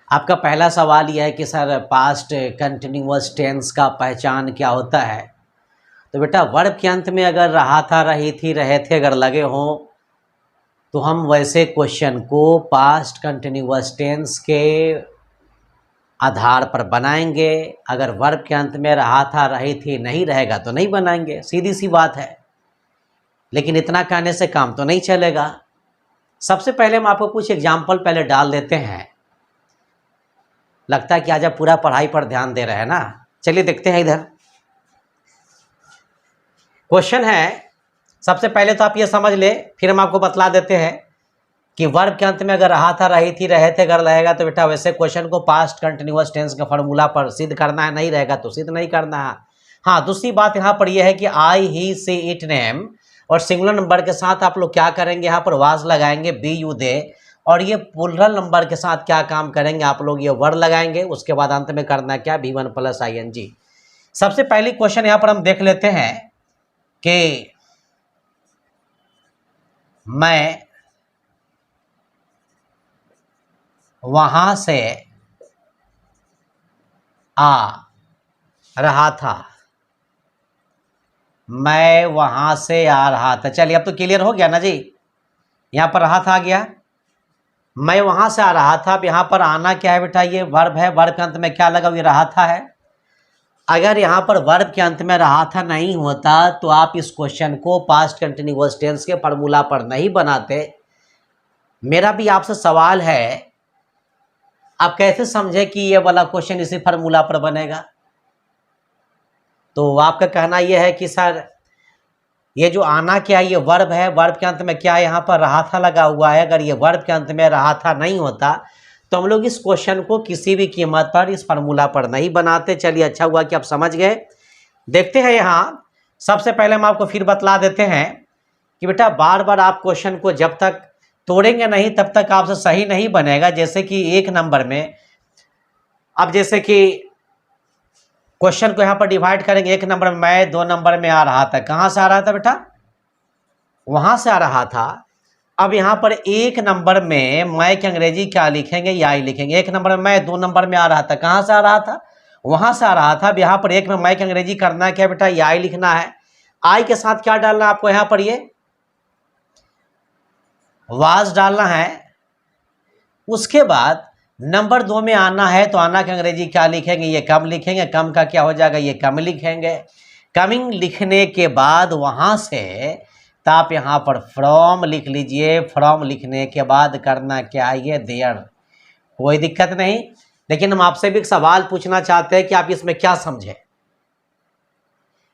आपका पहला सवाल यह है कि सर पास्ट कंटिन्यूअस टेंस का पहचान क्या होता है। तो बेटा वर्ब के अंत में अगर रहा था, रही थी, रहे थे अगर लगे हों तो हम वैसे क्वेश्चन को पास्ट कंटिन्यूअस टेंस के आधार पर बनाएंगे। अगर वर्ब के अंत में रहा था, रही थी नहीं रहेगा तो नहीं बनाएंगे, सीधी सी बात है। लेकिन इतना कहने से काम तो नहीं चलेगा। सबसे पहले हम आपको कुछ एग्जाम्पल पहले डाल देते हैं। लगता है कि आज आप पूरा पढ़ाई पर ध्यान दे रहे हैं ना। चलिए देखते हैं इधर क्वेश्चन है। सबसे पहले तो आप ये समझ ले, फिर हम आपको बतला देते हैं कि वर्ब के अंत में अगर रहा था, रही थी, रहे थे अगर रहेगा तो बेटा वैसे क्वेश्चन को पास्ट कंटिन्यूअस टेंस के फार्मूला पर सिद्ध करना है, नहीं रहेगा तो सिद्ध नहीं करना है। हाँ, दूसरी बात यहाँ पर यह है कि आई ही सी इट नेम और सिंगुलर नंबर के साथ आप लोग क्या करेंगे, यहाँ पर वाज लगाएंगे, बी यू दे, और ये प्लूरल नंबर के साथ क्या काम करेंगे आप लोग, ये वर लगाएंगे। उसके बाद अंत में करना क्या, V1 + ING। सबसे पहली क्वेश्चन यहाँ पर हम देख लेते हैं कि मैं वहां से आ रहा था। मैं वहां से आ रहा था। चलिए अब तो क्लियर हो गया ना जी। यहाँ पर रहा था आ गया, मैं वहां से आ रहा था। अब यहाँ पर आना क्या है बेटा, ये वर्ब है। वर्ब के अंत में क्या लगा, ये रहा था है। अगर यहाँ पर वर्ब के अंत में रहा था नहीं होता तो आप इस क्वेश्चन को पास्ट कंटिन्यूअस टेंस के फार्मूला पर नहीं बनाते। मेरा भी आपसे सवाल है, आप कैसे समझे कि ये वाला क्वेश्चन इसी फार्मूला पर बनेगा। तो आपका कहना यह है कि सर ये जो आना क्या है, ये वर्ब है। वर्ब के अंत में क्या है, यहाँ पर रहा था लगा हुआ है। अगर ये वर्ब के अंत में रहा था नहीं होता तो हम लोग इस क्वेश्चन को किसी भी कीमत पर इस फार्मूला पर नहीं बनाते। चलिए अच्छा हुआ कि आप समझ गए। देखते हैं यहाँ सबसे पहले हम आपको फिर बतला देते हैं कि बेटा बार बार आप क्वेश्चन को जब तक तोड़ेंगे नहीं तब तक आपसे सही नहीं बनेगा। जैसे कि एक नंबर में, अब जैसे कि क्वेश्चन को यहाँ पर डिवाइड करेंगे। एक नंबर में मैं, 2 नंबर में आ रहा था। कहाँ से आ रहा था बेटा, वहां से आ रहा था। अब यहाँ पर एक नंबर में मैं के अंग्रेजी क्या लिखेंगे, या आई लिखेंगे। एक नंबर में मैं, 2 नंबर में आ रहा था। कहाँ से आ रहा था, वहां से आ रहा था। अब यहाँ पर एक में मैं के अंग्रेजी करना क्या बेटा, या आई लिखना है। आई के साथ क्या डालना है आपको, यहाँ पर ये वाज डालना है। उसके बाद नंबर 2 में आना है तो आना के अंग्रेजी क्या लिखेंगे, ये कम लिखेंगे। कम का क्या हो जाएगा, ये कम लिखेंगे। कमिंग लिखने के बाद वहां से तो आप यहाँ पर फ्रॉम लिख लीजिए। फ्रॉम लिखने के बाद करना क्या है, ये देयर। कोई दिक्कत नहीं। लेकिन हम आपसे भी एक सवाल पूछना चाहते हैं कि आप इसमें क्या समझे।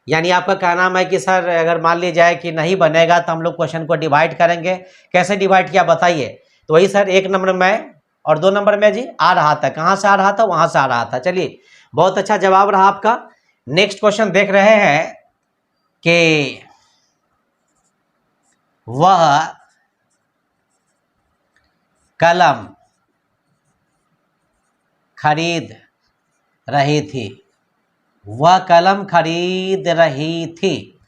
यानी आपका कहना है कि सर अगर मान ली जाए कि नहीं बनेगा तो हम लोग क्वेश्चन को डिवाइड करेंगे। कैसे डिवाइड किया बताइए। तो वही सर, एक नंबर में और 2 नंबर में जी आ रहा था। कहाँ से आ रहा था, वहां से आ रहा था। चलिए बहुत अच्छा जवाब रहा आपका। नेक्स्ट क्वेश्चन देख रहे हैं कि वह कलम खरीद रही थी। वह कलम खरीद रही थी।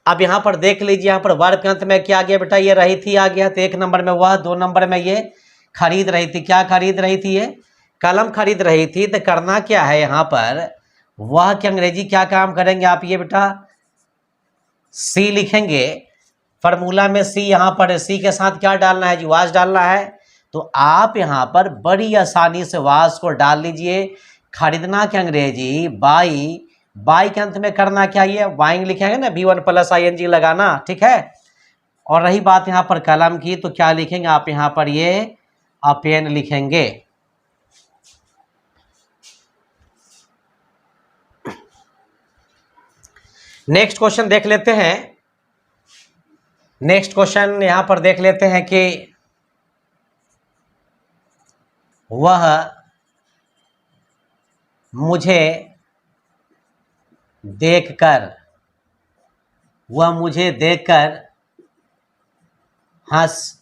अब यहाँ पर देख लीजिए, यहाँ पर वर्ब के अंत में क्या आ गया बेटा, ये रही थी आ गया। तो एक नंबर में वह, 2 नंबर में ये खरीद रही थी। क्या खरीद रही थी, ये कलम खरीद रही थी। तो करना क्या है, यहाँ पर वह के अंग्रेजी क्या काम करेंगे आप, ये बेटा सी लिखेंगे। फार्मूला में सी, यहाँ पर सी के साथ क्या डालना है जी, वाज डालना है। तो आप यहाँ पर बड़ी आसानी से वाज को डाल लीजिए। खरीदना के अंग्रेजी बाई। बाई के अंत में करना क्या, ये बाइंग लिखेंगे ना, V1 + ING लगाना, ठीक है। और रही बात यहाँ पर कलम की, तो क्या लिखेंगे आप यहाँ पर, ये पेन लिखेंगे। नेक्स्ट क्वेश्चन देख लेते हैं। नेक्स्ट क्वेश्चन यहां पर देख लेते हैं कि वह मुझे देखकर हंस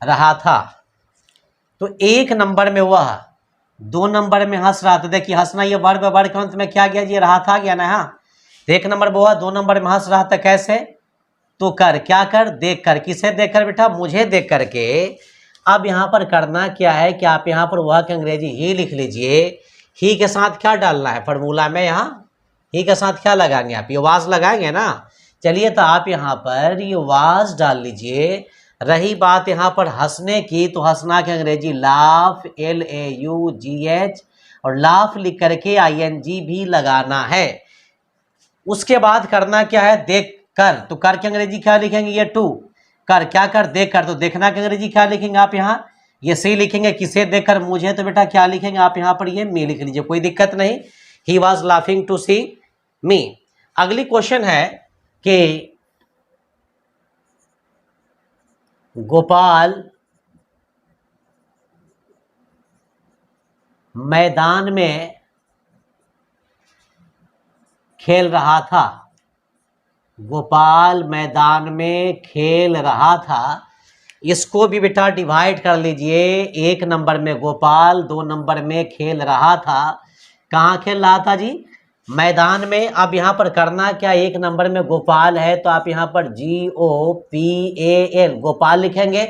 रहा था। तो एक नंबर में वह, 2 नंबर में हंस रहा था। देखिए हंसना ये वर्ब, वर्ब के अंत में क्या गया जी, रहा था गया ना। हाँ, तो एक नंबर में वह, 2 नंबर में हंस रहा था। कैसे, तो कर, क्या कर, देख कर। किसे देख कर बेटा, मुझे देख करके अब यहाँ पर करना क्या है कि आप यहाँ पर वह के अंग्रेजी ही लिख लीजिए। ही के साथ क्या डालना है फॉर्मूला में, यहाँ ही के साथ क्या लगाएंगे आप, ये वाज लगाएंगे ना। चलिए तो आप यहाँ पर ये वाज डाल लीजिए। रही बात यहाँ पर हंसने की, तो हंसना के अंग्रेजी लाफ, LAUGH, और लाफ लिख करके ING भी लगाना है। उसके बाद करना क्या है, देख कर, तो कर के अंग्रेजी क्या लिखेंगे, ये टू कर, क्या कर, देख कर, तो देखना के अंग्रेजी क्या लिखेंगे आप यहाँ, ये सी लिखेंगे, किसे देखकर, मुझे, तो बेटा क्या लिखेंगे आप यहाँ पर, ये मी लिख लीजिए, कोई दिक्कत नहीं। ही वॉज लाफिंग टू सी मी। अगली क्वेश्चन है कि गोपाल मैदान में खेल रहा था। गोपाल मैदान में खेल रहा था। इसको भी बेटा डिवाइड कर लीजिए, 1 नंबर में गोपाल, 2 नंबर में खेल रहा था। कहाँ खेल रहा था जी, मैदान में। अब यहाँ पर करना क्या, 1 नंबर में गोपाल है तो आप यहाँ पर GOPAL गोपाल लिखेंगे।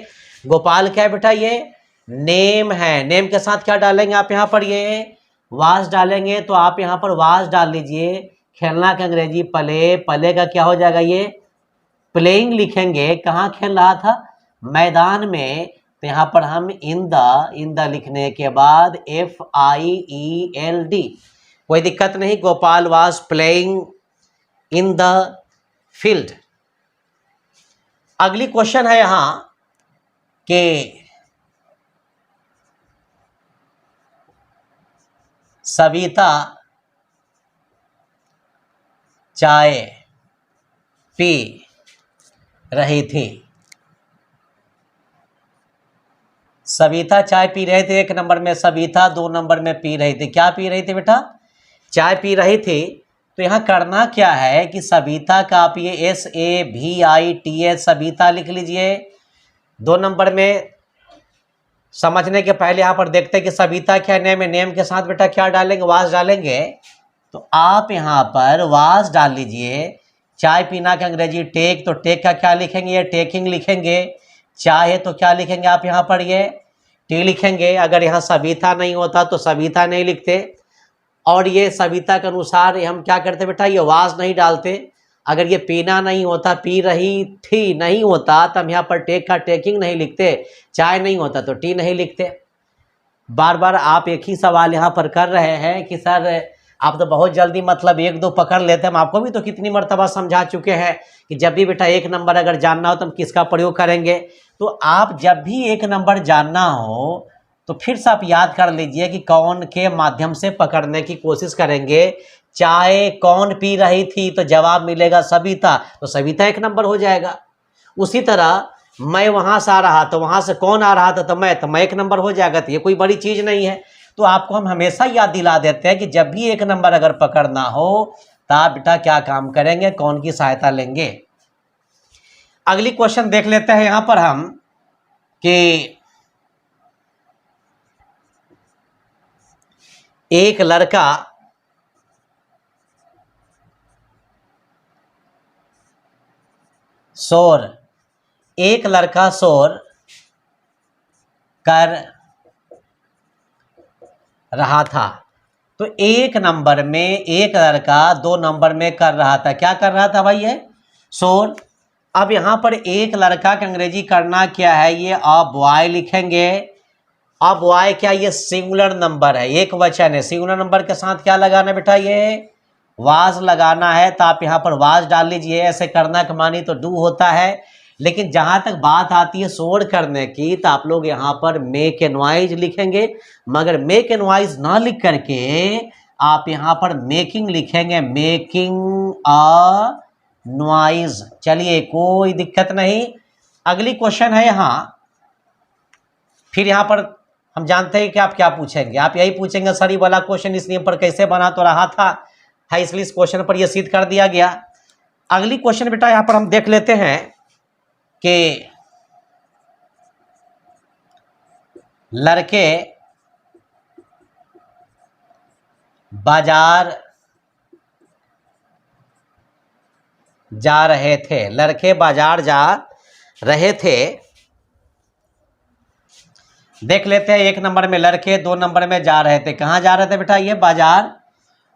गोपाल क्या है बेटा, ये नेम है, नेम के साथ क्या डालेंगे आप यहाँ पर, ये वाज डालेंगे, तो आप यहाँ पर वाज डाल लीजिए। खेलना का अंग्रेजी प्ले, प्ले का क्या हो जाएगा, ये प्लेइंग लिखेंगे। कहाँ खेल रहा था, मैदान में, तो यहाँ पर हम इन द लिखने के बाद FIELD, कोई दिक्कत नहीं। Gopal was playing in the field. अगली क्वेश्चन है यहाँ कि सविता चाय पी रही थी। सविता चाय पी रही थी, 1 नंबर में सविता, 2 नंबर में पी रही थी। क्या पी रही थी बेटा, चाय पी रही थी। तो यहाँ करना क्या है कि सविता का आप ये SAVITA सविता लिख लीजिए। 2 नंबर में समझने के पहले यहाँ पर देखते हैं कि सविता क्या नेम है, नेम के साथ बेटा क्या डालेंगे, वाज डालेंगे। तो आप यहाँ पर वाज डाल लीजिए। चाय पीना का अंग्रेजी टेक, तो टेक का क्या लिखेंगे, ये टेकिंग लिखेंगे। चाय है तो क्या लिखेंगे आप यहाँ पर, ये टी लिखेंगे। अगर यहाँ सविता नहीं होता तो सविता नहीं लिखते, और ये सविता के अनुसार हम क्या करते बेटा, ये वाज नहीं डालते। अगर ये पीना नहीं होता, पी रही थी नहीं होता, तो हम यहाँ पर टेक का टेकिंग नहीं लिखते। चाय नहीं होता तो टी नहीं लिखते। बार बार आप एक ही सवाल यहाँ पर कर रहे हैं कि सर आप तो बहुत जल्दी मतलब 1-2 पकड़ लेते हैं। हम आपको भी तो कितनी मर्तबा समझा चुके हैं कि जब भी बेटा 1 नंबर अगर जानना हो तो हम किसका प्रयोग करेंगे। तो आप जब भी 1 नंबर जानना हो तो फिर से आप याद कर लीजिए कि कौन के माध्यम से पकड़ने की कोशिश करेंगे। चाय कौन पी रही थी, तो जवाब मिलेगा सविता, तो सविता 1 नंबर हो जाएगा। उसी तरह मैं वहाँ से आ रहा, तो वहाँ से कौन आ रहा था, तो मैं 1 नंबर हो जाएगा। तो ये कोई बड़ी चीज़ नहीं है। तो आपको हम हमेशा याद दिला देते हैं कि जब भी 1 नंबर अगर पकड़ना हो तो आप बेटा क्या काम करेंगे, कौन की सहायता लेंगे। अगली क्वेश्चन देख लेते हैं यहाँ पर हम कि एक लड़का शोर कर रहा था। तो 1 नंबर में एक लड़का 2 नंबर में कर रहा था। क्या कर रहा था भाई, ये शोर। अब यहाँ पर एक लड़का का अंग्रेजी करना क्या है, ये अ बॉय लिखेंगे। अ बॉय क्या, ये सिंगुलर नंबर है, एक वचन है। सिंगुलर नंबर के साथ क्या लगाना बेटा, ये वाज लगाना है। तो आप यहाँ पर वाज डाल लीजिए। ऐसे करना के मानी तो डू होता है। लेकिन जहाँ तक बात आती है शोर करने की, तो आप लोग यहाँ पर मेक ए नॉइज लिखेंगे। मगर मेक ए नॉइज ना लिख करके आप यहाँ पर मेकिंग लिखेंगे, मेकिंग अ नॉइज। चलिए कोई दिक्कत नहीं। अगली क्वेश्चन है यहाँ, फिर यहाँ पर हम जानते हैं कि आप क्या पूछेंगे। आप यही पूछेंगे सर ये वाला क्वेश्चन इस नियम पर कैसे बना, तो रहा था है, इसलिए इस क्वेश्चन पर यह सिद्ध कर दिया गया। अगली क्वेश्चन बेटा यहाँ पर हम देख लेते हैं कि लड़के बाजार जा रहे थे। देख लेते हैं, 1 नंबर में लड़के 2 नंबर में जा रहे थे। कहाँ जा रहे थे बेटा? ये बाजार।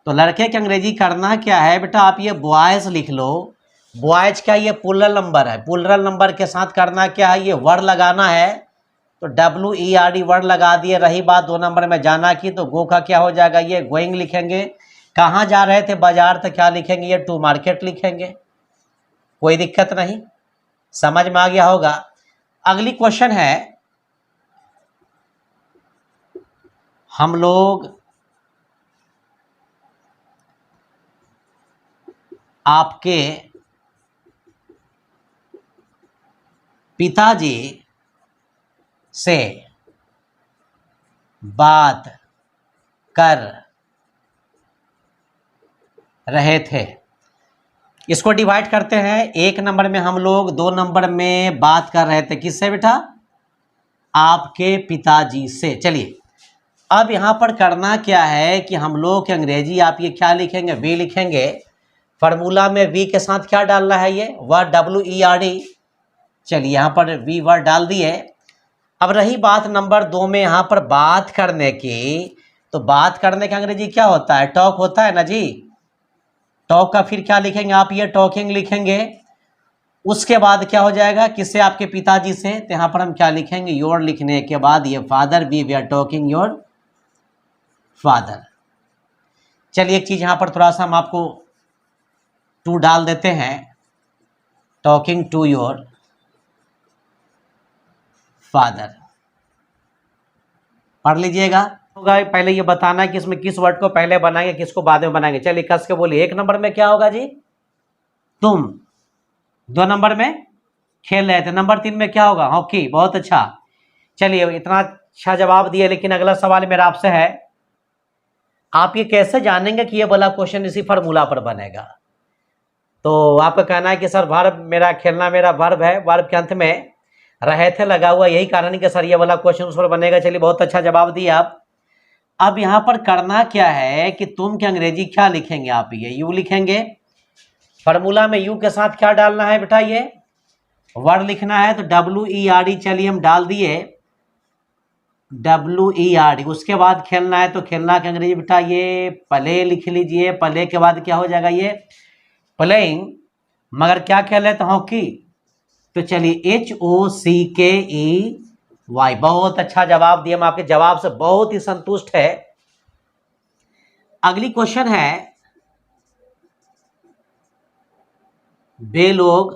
तो लड़के की अंग्रेजी करना क्या है बेटा? आप ये बॉयज लिख लो। बॉयज का ये प्लूरल नंबर है, प्लूरल नंबर के साथ करना क्या है? ये वर्ड लगाना है। तो WERD वर्ड लगा दिए। रही बात 2 नंबर में जाना की, तो गो का क्या हो जाएगा? ये गोइंग लिखेंगे। कहाँ जा रहे थे? बाजार। तो क्या लिखेंगे? ये टू मार्केट लिखेंगे। कोई दिक्कत नहीं, समझ में आ गया होगा। अगली क्वेश्चन है, हम लोग आपके पिताजी से बात कर रहे थे। इसको डिवाइड करते हैं। 1 नंबर में हम लोग 2 नंबर में बात कर रहे थे। किससे बेटा? आपके पिताजी से। चलिए, अब यहाँ पर करना क्या है कि हम लोग की अंग्रेजी आप ये क्या लिखेंगे? वी लिखेंगे। फार्मूला में वी के साथ क्या डालना है? ये वर्ड WERD। चलिए, यहाँ पर वी वर्ड डाल दिए। अब रही बात नंबर 2 में, यहाँ पर बात करने की, तो बात करने का अंग्रेजी क्या होता है? टॉक होता है ना जी। टॉक का फिर क्या लिखेंगे आप? ये टॉकिंग लिखेंगे। उसके बाद क्या हो जाएगा? किससे? आपके पिताजी से। तो यहाँ पर हम क्या लिखेंगे? योर लिखने के बाद ये father, we are talking your father. चलिए, एक चीज यहाँ पर थोड़ा सा हम आपको टू डाल देते हैं, टॉकिंग टू योर फादर। पढ़ लीजिएगा। होगा पहले ये बताना है कि इसमें किस वर्ड को पहले बनाएंगे, किसको बाद में बनाएंगे। चलिए कस के बोलिए। 1 नंबर में क्या होगा जी? तुम। 2 नंबर में खेल रहे थे। नंबर 3 में क्या होगा? हॉकी। बहुत अच्छा। चलिए, इतना अच्छा जवाब दिए, लेकिन अगला सवाल मेरा आपसे है, आप ये कैसे जानेंगे कि ये वाला क्वेश्चन इसी फार्मूला पर बनेगा? तो आपका कहना है कि सर वर्ब, मेरा खेलना मेरा वर्ब है, वर्ब के अंत में रहे थे लगा हुआ, यही कारण है कि सर ये वाला क्वेश्चन उस पर बनेगा। चलिए, बहुत अच्छा जवाब दिया आप। अब यहाँ पर करना क्या है कि तुम की अंग्रेजी क्या लिखेंगे? आप ये यू लिखेंगे। फार्मूला में यू के साथ क्या डालना है बेटा? ये वर्ड लिखना है। तो WERD चलिए हम डाल दिए, WERD। उसके बाद खेलना है, तो खेलना की अंग्रेजी बेटा ये प्ले लिख लीजिए। प्ले के बाद क्या हो जाएगा? ये प्लेइंग। मगर क्या खेल है? तो हॉकी। तो चलिए HOCKEY। बहुत अच्छा जवाब दिया। हम आपके जवाब से बहुत ही संतुष्ट है। अगली क्वेश्चन है, वे लोग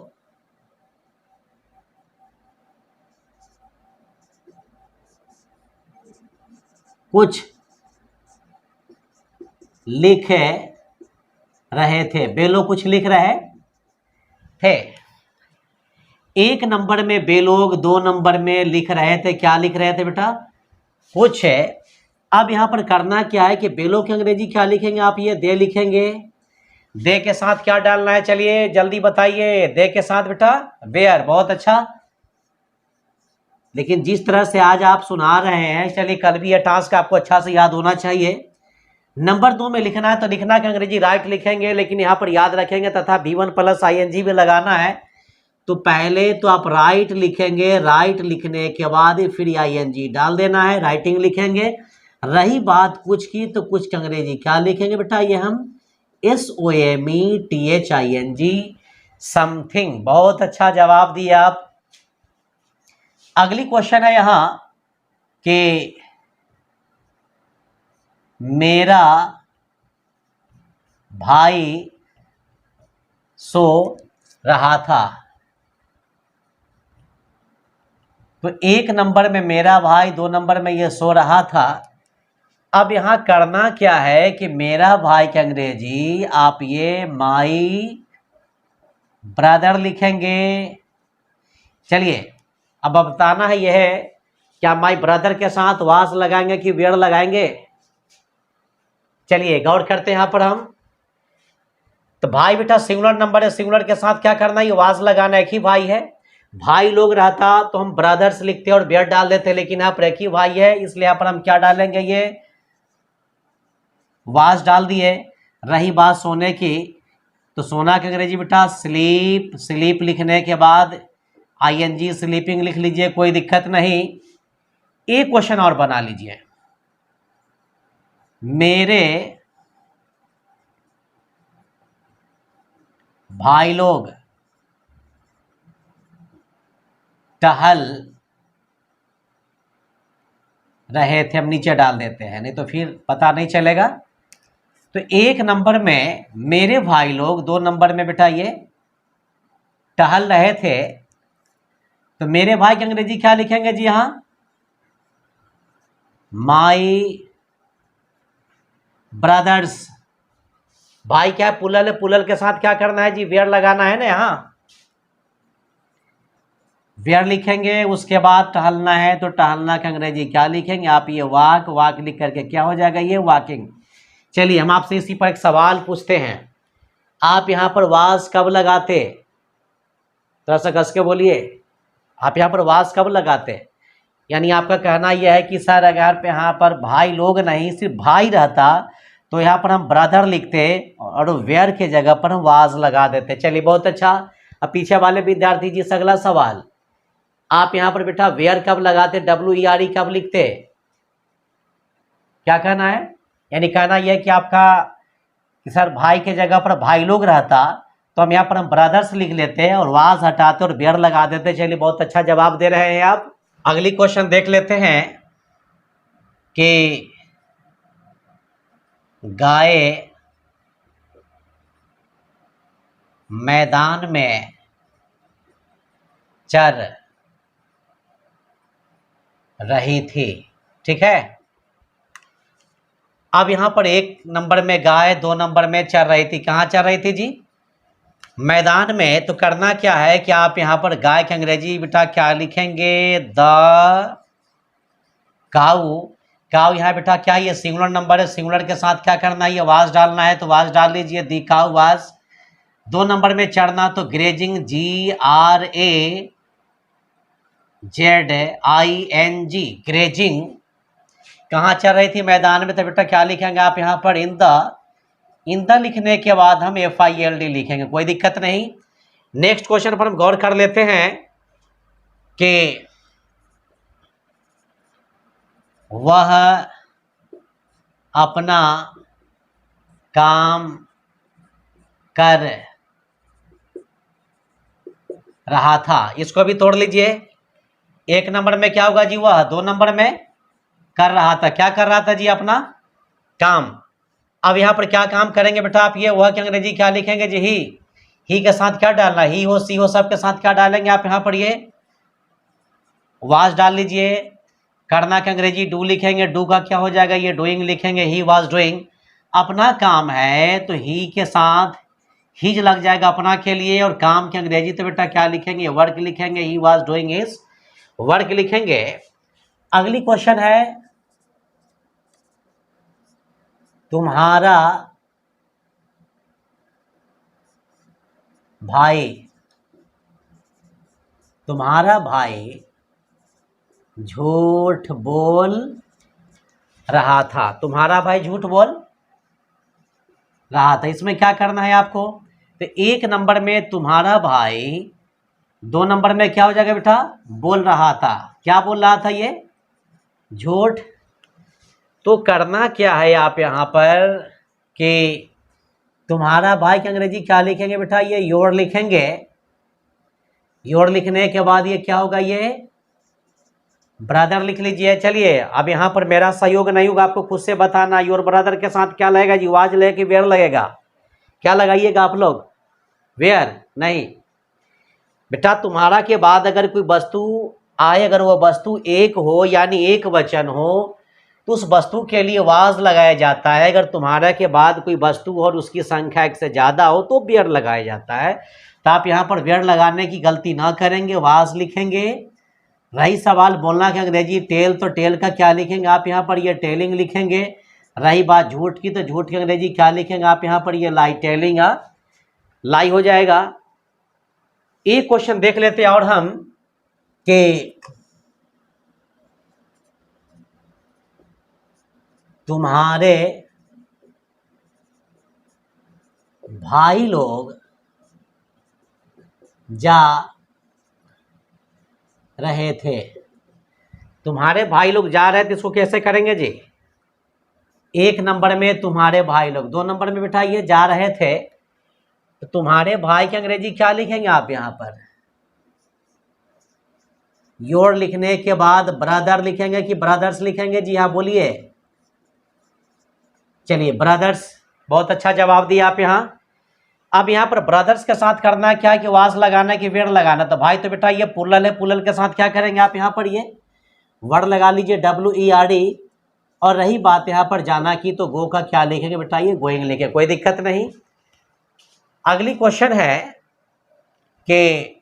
कुछ लिख रहे थे। वे लोग कुछ लिख रहे थे। 1 नंबर में वे लोग, 2 नंबर में लिख रहे थे। क्या लिख रहे थे बेटा? कुछ है। अब यहाँ पर करना क्या है कि बेलो की अंग्रेजी क्या लिखेंगे आप? ये दे लिखेंगे। दे के साथ क्या डालना है? चलिए जल्दी बताइए। दे के साथ बेटा वेयर। बहुत अच्छा। लेकिन जिस तरह से आज आप सुना रहे हैं, चलिए कल भी यह टास्क आपको अच्छा से याद होना चाहिए। नंबर 2 में लिखना है, तो लिखना की अंग्रेजी राइट लिखेंगे, लेकिन यहाँ पर याद रखेंगे तथा V1 + ING भी लगाना है। तो पहले तो आप राइट लिखेंगे, राइट लिखने के बाद फिर ING डाल देना है, राइटिंग लिखेंगे। रही बात कुछ की, तो कुछ की अंग्रेजी क्या लिखेंगे बेटा? ये हम SOMETHING, समथिंग। बहुत अच्छा जवाब दिया आप। अगली क्वेश्चन है यहाँ कि मेरा भाई सो रहा था। तो 1 नंबर में मेरा भाई, 2 नंबर में ये सो रहा था। अब यहाँ करना क्या है कि मेरा भाई की अंग्रेजी आप ये माई ब्रदर लिखेंगे। चलिए, अब बताना है यह है, क्या माई ब्रदर के साथ वास लगाएंगे कि वेयर लगाएंगे? चलिए गौर करते हैं यहाँ पर हम। तो भाई बेटा सिंगुलर नंबर है, सिंगुलर के साथ क्या करना है? ये वास लगाना। एक ही भाई है। भाई लोग रहता तो हम ब्रदर्स लिखते और वेयर डाल देते, लेकिन यहाँ पर एक ही भाई है, इसलिए यहाँ पर हम क्या डालेंगे? ये वास डाल दिए। रही बात सोने की, तो सोना की अंग्रेजी बेटा स्लीप। स्लीप लिखने के बाद ING स्लीपिंग लिख लीजिए, कोई दिक्कत नहीं। एक क्वेश्चन और बना लीजिए। मेरे भाई लोग टहल रहे थे, हम नीचे डाल देते हैं नहीं तो फिर पता नहीं चलेगा। तो एक नंबर में मेरे भाई लोग, दो नंबर में बेटा ये टहल रहे थे, तो मेरे भाई की अंग्रेजी क्या लिखेंगे जी यहां? माई ब्रदर्स। भाई क्या है? पुलल है, पुलल के साथ क्या करना है जी? वेयर लगाना है ना यहाँ, वेयर लिखेंगे। उसके बाद टहलना है तो टहलना का अंग्रेजी क्या लिखेंगे आप? ये वॉक, वॉक लिख करके क्या हो जाएगा? ये वॉकिंग। चलिए हम आपसे इसी पर एक सवाल पूछते हैं, आप यहाँ पर वाज कब लगाते? थोड़ा सा कस के बोलिए, आप यहाँ पर वाज कब लगाते? यानी आपका कहना यह है कि सर अगर यहाँ पर भाई लोग नहीं, सिर्फ भाई रहता तो यहाँ पर हम ब्रदर लिखते और वेयर के जगह पर हम वाज लगा देते। चलिए बहुत अच्छा। अब पीछे वाले विद्यार्थी जी से अगला सवाल, आप यहाँ पर बेटा वेयर कब लगाते? WERE कब लिखते? क्या कहना है? यानी कहना यह है कि आपका कि सर भाई के जगह पर भाई लोग रहता तो हम यहाँ पर हम ब्रदर्स लिख लेते हैं और वाज हटाते और वेयर लगा देते। चलिए बहुत अच्छा जवाब दे रहे हैं आप। अगली क्वेश्चन देख लेते हैं कि गाय मैदान में चर रही थी, ठीक है। अब यहां पर एक नंबर में गाय, दो नंबर में चर रही थी। कहां चर रही थी जी? मैदान में। तो करना क्या है कि आप यहां पर गाय की अंग्रेजी बेटा क्या लिखेंगे? द काऊ। काऊ यहाँ बेटा क्या, ये सिंगुलर नंबर है, सिंगुलर के साथ क्या करना है? ये वाज डालना है तो वाज डाल लीजिए, दी काऊ वाज। दो नंबर में चढ़ना तो ग्रेजिंग, GRAZING, ग्रेजिंग। कहाँ चल रही थी? मैदान में। तो बेटा क्या लिखेंगे आप यहाँ पर? इन द लिखने के बाद हम FILD लिखेंगे, कोई दिक्कत नहीं। नेक्स्ट क्वेश्चन पर हम गौर कर लेते हैं कि वह अपना काम कर रहा था। इसको भी तोड़ लीजिए। एक नंबर में क्या होगा जी? वह। दो नंबर में कर रहा था। क्या कर रहा था जी? अपना काम। अब यहाँ पर क्या काम करेंगे बेटा आप? ये वह की अंग्रेजी क्या लिखेंगे जी? ही के साथ क्या डालना? ही हो, सी हो, सब के साथ क्या डालेंगे आप? यहाँ पर ये वाज डाल लीजिए। करना के अंग्रेजी डू लिखेंगे, डू का क्या हो जाएगा? ये डूइंग लिखेंगे, ही वाज डूइंग। अपना काम है तो ही के साथ हिज लग जाएगा अपना के लिए, और काम की अंग्रेजी तो बेटा क्या लिखेंगे? वर्क लिखेंगे, he was doing his work लिखेंगे। अगली क्वेश्चन है, तुम्हारा भाई, तुम्हारा भाई झूठ बोल रहा था। तुम्हारा भाई झूठ बोल रहा था, इसमें क्या करना है आपको? तो एक नंबर में तुम्हारा भाई, दो नंबर में क्या हो जाएगा बेटा? बोल रहा था। क्या बोल रहा था? ये झूठ। तो करना क्या है आप यहाँ पर कि तुम्हारा भाई की अंग्रेजी क्या लिखेंगे बेटा? ये योर लिखेंगे। योर लिखने के बाद ये क्या होगा? ये ब्रदर लिख लीजिए। चलिए अब यहाँ पर मेरा सहयोग नहीं होगा, आपको खुद से बताना। योर ब्रदर के साथ क्या लगेगा जी? वाज लगेगा कि वेयर लगेगा? क्या लगाइएगा आप लोग? वेयर नहीं बेटा। तुम्हारा के बाद अगर कोई वस्तु आए, अगर वह वस्तु एक हो यानी एक वचन हो, तो उस वस्तु के लिए वाज लगाया जाता है। अगर तुम्हारा के बाद कोई वस्तु और उसकी संख्या एक से ज़्यादा हो तो वेयर लगाया जाता है। तो आप यहाँ पर वेयर लगाने की गलती ना करेंगे, वाज लिखेंगे। रही सवाल बोलना की अंग्रेजी टेल, तो टेल का क्या लिखेंगे आप? यहाँ पर ये टेलिंग लिखेंगे। रही बात झूठ की, तो झूठ की अंग्रेजी क्या लिखेंगे आप? यहाँ पर ये लाई, टेलिंग लाई हो जाएगा। एक क्वेश्चन देख लेते हैं और हम कि तुम्हारे भाई लोग जा रहे थे। तुम्हारे भाई लोग जा रहे थे, इसको कैसे करेंगे जी? 1 नंबर में तुम्हारे भाई लोग, 2 नंबर में बेटा ये जा रहे थे, तो तुम्हारे भाई की अंग्रेजी क्या लिखेंगे आप यहाँ पर? योर लिखने के बाद ब्रदर लिखेंगे कि ब्रदर्स लिखेंगे? जी हाँ बोलिए। चलिए ब्रदर्स, बहुत अच्छा जवाब दिया आप यहाँ। अब यहाँ पर ब्रदर्स के साथ करना क्या कि वास लगाना कि वेड़ लगाना? तो भाई तो बेटा ये पुलल है, पुलल के साथ क्या करेंगे आप यहाँ पर? ये वर्ड लगा लीजिए, WERD। और रही बात यहाँ पर जाना की, तो गो का क्या लिखेंगे बेटा? ये गोइंग लिखे, कोई दिक्कत नहीं। अगली क्वेश्चन है कि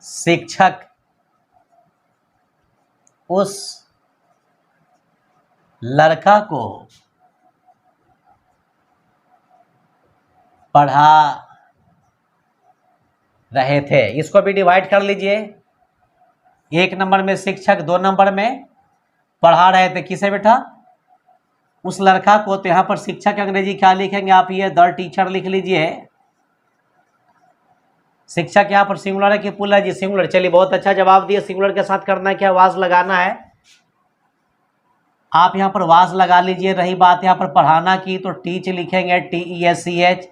शिक्षक उस लड़का को पढ़ा रहे थे। इसको भी डिवाइड कर लीजिए। 1 नंबर में शिक्षक, 2 नंबर में पढ़ा रहे थे। किसे बेटा? उस लड़का को। तो यहाँ पर शिक्षक अंग्रेजी क्या लिखेंगे आप? ये द टीचर लिख लीजिए। शिक्षक यहाँ पर सिंगुलर है कि प्लूरल है जी? सिंगुलर। चलिए बहुत अच्छा जवाब दिए। सिंगुलर के साथ करना क्या? वाज लगाना है। आप यहाँ पर वाज लगा लीजिए। रही बात यहाँ पर पढ़ाना की, तो टीच लिखेंगे, TEACH।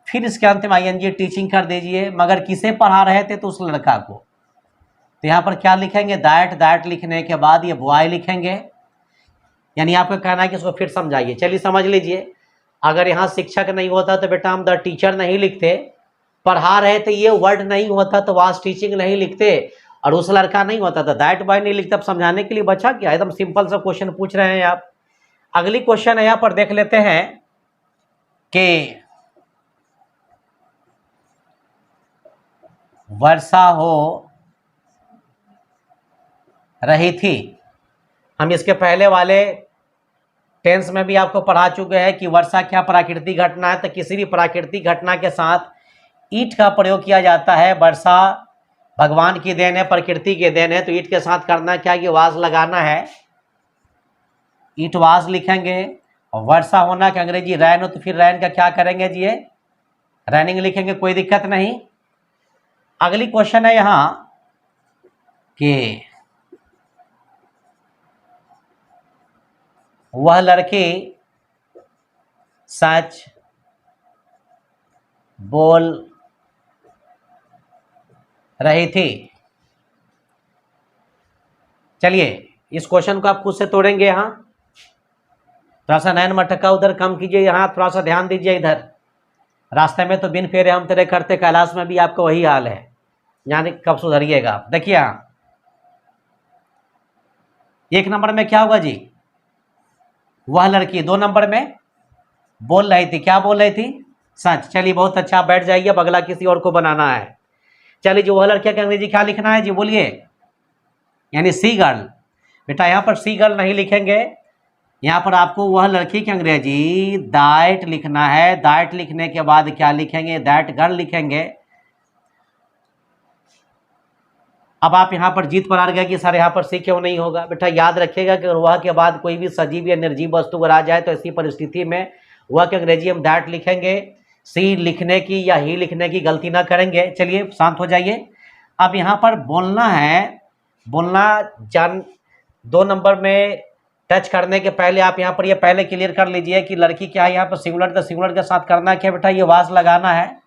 फिर इसके अंत में ING टीचिंग कर दीजिए। मगर किसे पढ़ा रहे थे? तो उस लड़का को। तो यहाँ पर क्या लिखेंगे? दैट लिखने के बाद ये बॉय लिखेंगे। यानी आपको कहना है कि इसको फिर समझाइए। चलिए समझ लीजिए। अगर यहाँ शिक्षक नहीं होता तो बेटा हम द टीचर नहीं लिखते। पढ़ा रहे थे ये वर्ड नहीं होता तो वाज टीचिंग नहीं लिखते। और उस लड़का नहीं होता तो दैट बॉय नहीं लिखते। अब समझाने के लिए बचा क्या? एकदम सिंपल सा क्वेश्चन पूछ रहे हैं आप। अगली क्वेश्चन है यहाँ पर देख लेते हैं कि वर्षा हो रही थी। हम इसके पहले वाले टेंस में भी आपको पढ़ा चुके हैं कि वर्षा क्या प्राकृतिक घटना है। तो किसी भी प्राकृतिक घटना के साथ ईट का प्रयोग किया जाता है। वर्षा भगवान की देन है, प्रकृति की देन है, तो ईट के साथ करना क्या? ये वाज लगाना है। ईट वाज लिखेंगे। और वर्षा होना कि अंग्रेजी रैन हो, तो फिर रैन का क्या करेंगे जी? ये रैनिंग लिखेंगे, कोई दिक्कत नहीं। अगली क्वेश्चन है यहाँ कि वह लड़की सच बोल रही थी। चलिए इस क्वेश्चन को आप खुद से तोड़ेंगे। यहाँ थोड़ा सा नैन मटका उधर कम कीजिए, यहाँ थोड़ा सा ध्यान दीजिए। इधर रास्ते में तो बिन फेरे हम तेरे करते, कैलाश में भी आपको वही हाल है। यानी कब सुधरिएगा आप? देखिए यहाँ 1 नंबर में क्या होगा जी? वह लड़की। 2 नंबर में बोल रही थी। क्या बोल रही थी? सच। चलिए बहुत अच्छा, बैठ जाइए। अब अगला किसी और को बनाना है। चलिए जो वह लड़कियां की अंग्रेजी क्या लिखना है जी? बोलिए। यानी सी गर्ल। बेटा यहाँ पर सी गर्ल नहीं लिखेंगे। यहाँ पर आपको वह लड़की की अंग्रेजी दैट लिखना है। दैट लिखने के बाद क्या लिखेंगे? दैट गर्ल लिखेंगे। अब आप यहाँ पर जीत पर आ गए कि सर यहाँ पर सी क्यों नहीं होगा? बेटा याद रखिएगा कि वह के बाद कोई भी सजीव या निर्जीव वस्तु अगर आ जाए तो ऐसी परिस्थिति में वह की अंग्रेजी हम दैट लिखेंगे। सी लिखने की या ही लिखने की गलती ना करेंगे। चलिए शांत हो जाइए। अब यहाँ पर बोलना है। बोलना जान 2 नंबर में टच करने के पहले आप यहाँ पर ये पहले क्लियर कर लीजिए कि लड़की क्या है। यहाँ पर सिंगुलर, तो सिंगुलर के साथ करना क्या बेटा? ये वाज लगाना है।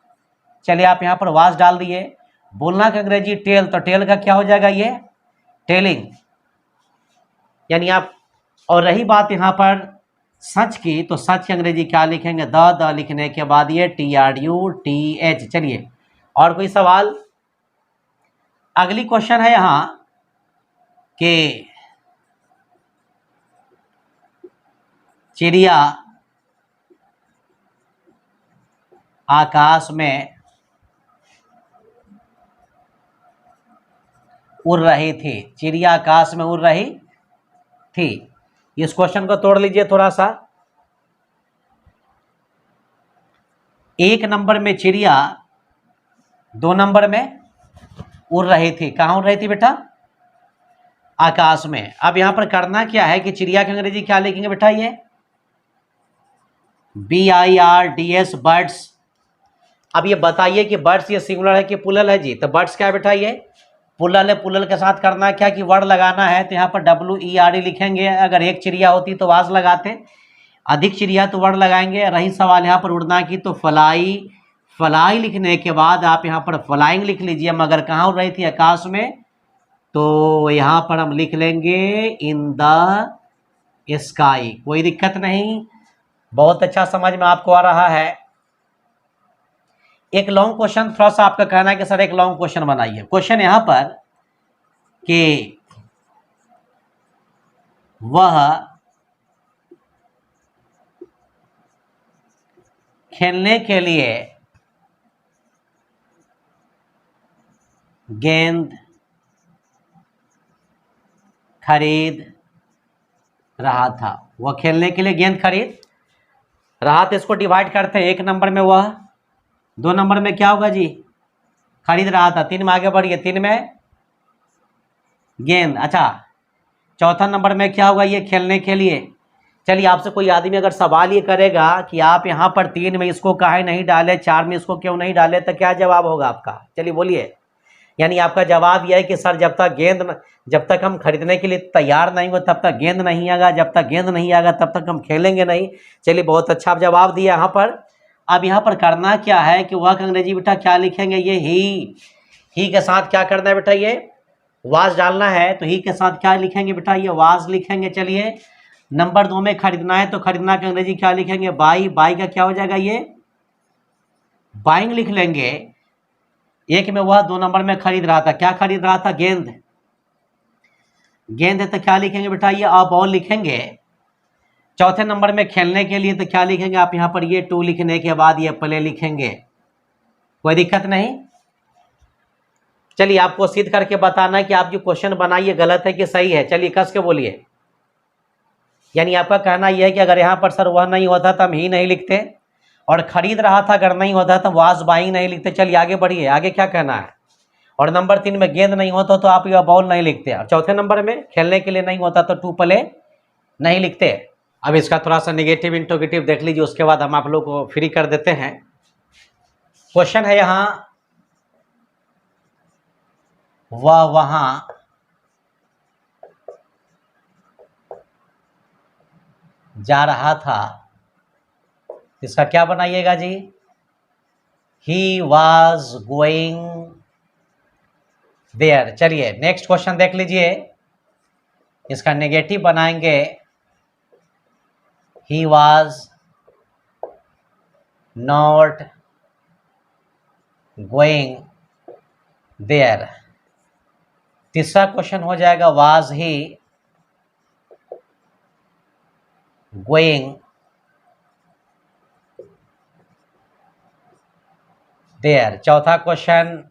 चलिए आप यहाँ पर वाज डाल दिए। बोलना का अंग्रेजी टेल, तो टेल का क्या हो जाएगा? ये टेलिंग। यानी आप। और रही बात यहाँ पर सच की, तो सच की अंग्रेजी क्या लिखेंगे? द लिखने के बाद ये TRUTH। चलिए और कोई सवाल? अगली क्वेश्चन है यहाँ कि चिड़िया आकाश में उड़ रही थी। चिड़िया आकाश में उड़ रही थी। इस क्वेश्चन को तोड़ लीजिए थोड़ा सा। 1 नंबर में चिड़िया, 2 नंबर में उड़ रही थी। कहाँ उड़ रही थी बेटा? आकाश में। अब यहाँ पर करना क्या है कि चिड़िया की अंग्रेजी क्या लिखेंगे बेटा? ये BIRDS बर्ड्स। अब ये बताइए कि बर्ड्स ये सिंगुलर है कि प्लूरल है जी? तो बर्ड्स क्या है बेटा, ये प्लूरल है। प्लूरल के साथ करना है क्या कि वर्ड लगाना है, तो यहाँ पर WERD लिखेंगे। अगर एक चिड़िया होती तो वाज लगाते, अधिक चिड़िया तो वर्ड लगाएंगे। रही सवाल यहाँ पर उड़ना की, तो फ्लाई, फ्लाई लिखने के बाद आप यहाँ पर फ्लाइंग लिख लीजिए। मगर कहाँ उड़ रही थी? आकाश में। तो यहाँ पर हम लिख लेंगे इन द स्काई। कोई दिक्कत नहीं, बहुत अच्छा समझ में आपको आ रहा है। एक लॉन्ग क्वेश्चन, थोड़ा सा आपका कहना है कि सर एक लॉन्ग क्वेश्चन बनाइए। क्वेश्चन यहाँ पर कि वह खेलने के लिए गेंद खरीद रहा था। वह खेलने के लिए गेंद खरीद रहा था। इसको डिवाइड करते हैं। एक नंबर में वह, दो नंबर में क्या होगा जी? खरीद रहा था। तीन में आगे बढ़िए, तीन में गेंद। अच्छा, चौथा नंबर में क्या होगा? ये खेलने के लिए। चलिए, आपसे कोई आदमी अगर सवाल ये करेगा कि आप यहाँ पर तीन में इसको काहे नहीं डाले, चार में इसको क्यों नहीं डाले, तो क्या जवाब होगा आपका? चलिए बोलिए। यानी आपका जवाब यह है कि सर जब तक हम खरीदने के लिए तैयार नहीं हो तब तक गेंद नहीं आएगा, जब तक गेंद नहीं आएगा तब तक हम खेलेंगे नहीं। चलिए, बहुत अच्छा आप जवाब दिया यहाँ पर। अब यहाँ पर करना क्या है कि वह अंग्रेजी बेटा क्या लिखेंगे? ये ही के साथ क्या करना है बेटा? ये वाज डालना है। तो ही के साथ क्या लिखेंगे बेटा? ये वाज लिखेंगे। चलिए, नंबर 2 में खरीदना है, तो खरीदना का अंग्रेजी क्या लिखेंगे? बाई। बाई का क्या हो जाएगा? ये बाइंग लिख लेंगे। एक में वह, 2 नंबर में खरीद रहा था। क्या खरीद रहा था? गेंद। गेंद है तो क्या लिखेंगे बेटा? ये अ बॉल लिखेंगे। चौथे नंबर में खेलने के लिए, तो क्या लिखेंगे आप यहाँ पर? ये टू लिखने के बाद ये प्ले लिखेंगे। कोई दिक्कत नहीं। चलिए, आपको सिद्ध करके बताना है कि आप जो क्वेश्चन बनाइए गलत है कि सही है। चलिए, कस के बोलिए। यानी आपका कहना यह है कि अगर यहाँ पर सर वह नहीं होता तो हम ही नहीं लिखते, और खरीद रहा था अगर नहीं होता तो वाज बाइंग नहीं लिखते। चलिए आगे बढ़िए, आगे क्या कहना है? और नंबर 3 में गेंद नहीं होता तो आप यह बॉल नहीं लिखते, और चौथे नंबर में खेलने के लिए नहीं होता तो टू प्ले नहीं लिखते। अब इसका थोड़ा सा नेगेटिव इंटरोगेटिव देख लीजिए, उसके बाद हम आप लोग को फ्री कर देते हैं। क्वेश्चन है यहाँ, वह वहां जा रहा था। इसका क्या बनाइएगा जी? He was going there. चलिए नेक्स्ट क्वेश्चन देख लीजिए। इसका नेगेटिव बनाएंगे, he was not going there. तीसरा क्वेश्चन हो जाएगा, वाज ही गोइंग देयर। चौथा question,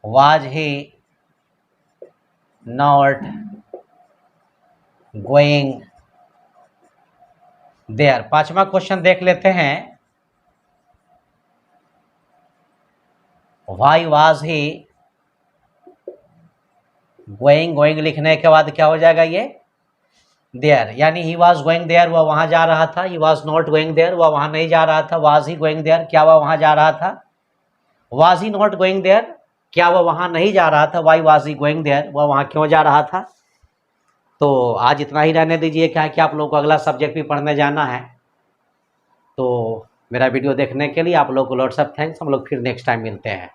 was he not going there. पांचवा क्वेश्चन देख लेते हैं, why was he going. Going लिखने के बाद क्या हो जाएगा? ये देयर। यानी ही वाज गोइंग देयर, वह वहां जा रहा था। He was not going there, वह वहां नहीं जा रहा था। वाज ही गोइंग देयर, क्या वह वहां जा रहा था? Was he not going there, क्या वह वहां नहीं जा रहा था? Why was he going there, वह वहां क्यों जा रहा था? तो आज इतना ही रहने दीजिए, क्या है कि आप लोगों को अगला सब्जेक्ट भी पढ़ने जाना है। तो मेरा वीडियो देखने के लिए आप लोग को लॉट्स ऑफ थैंक्स। हम लोग फिर नेक्स्ट टाइम मिलते हैं।